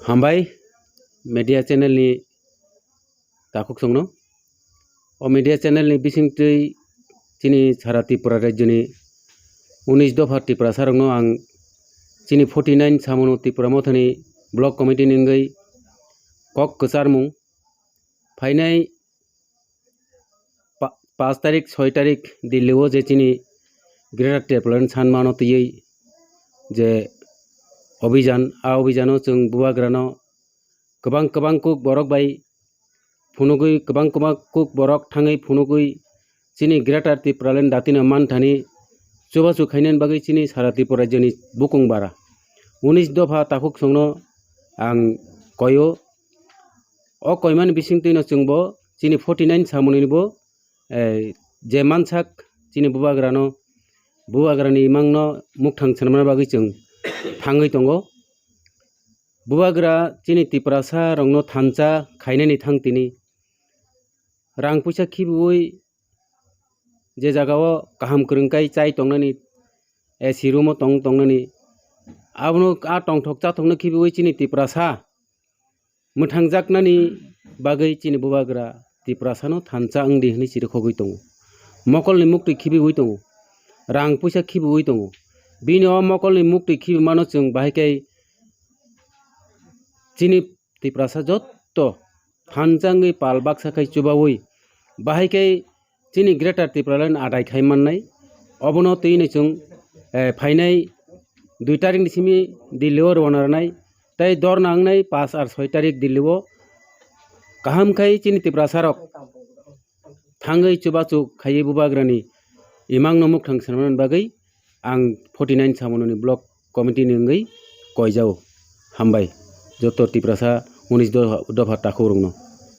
हामबाय media channel नि ताकुक संगनो ओ media channel नि बिसिंगतै चिनी सारा त्रिपुरा राज्य नि 19 दफा त्रिपुरा सारंनो आं चिनी 49 सामनो त्रिपुरा मथनि ब्लक कमिटी निंगै कक कसारमुं फाइनाय 5 तारिख 6 तारिख दिल्ली जे चिनी ग्रेटर त्रिपुरा सानमानो तयै जे अभियान अभियानो जों बुवाग्रानो गोबां कुक बरक बाय फुनुगै गोबां कुक बरक थाङै फुनुगै चिनी ग्रेटर त्रिपुरा दातिनो मानथानि चुबाचु खायनायनि बागै चिनी सारा त्रिपुरा राज्योनि बुकुं बारा 19 दफा ताकुक संनो आं कयो अ कयमान बिसिंतैनो जोंबो चिनी 49 सामुनिबो जे मानसाक चिनी बुवाग्रानि मांनो मुखथां सानमाना बागै जों थाङै दंगो बुवाग्रा चिनी त्रिपुरा सा रंनो थानचा खायनायनि थांतिनि रां पैसा खिबुयै जे जागाव काहाम करंकाय चाय तंनानि सिरुमो तंनानि आबनो आ टंथक चा तंनो खिबुयै चिनी त्रिपुरा सा मोथांजाकनानि बागै चिनी बुवाग्रा त्रिपुरा सानो थानचा अंदि हनि सिरखगै दङ मकलनि मुक्ति खिबुयै दङ रां पैसा खिबुयै दङ बिनो मकलनि मुक्ति खिबुमानो जों बाहायखाय चिनी त्रिपुरा सा जत्त थानचांगै पालबाक साखाय चुबावै बाहायखाय चिनी ग्रेटर त्रिपुरा आदाय खायमाननाय अबनो तैनो जों फाइनाय 2 तारिख निसिमि दिल्लीआव रवानारनाय तै दर नांनाय 5 आरो 6 तारिख दिल्लीआव काहामखाय चिनी त्रिपुरा सारक थाङै चुबाचु खायै बुबाग्रानि इमांनो मुखथां सानमान बागै आं 49 सामननि ब्लक कमिटी निंगै कयजाव हामबाय जतो त्रिपुरा सा 19 दफा ताकु रंनो।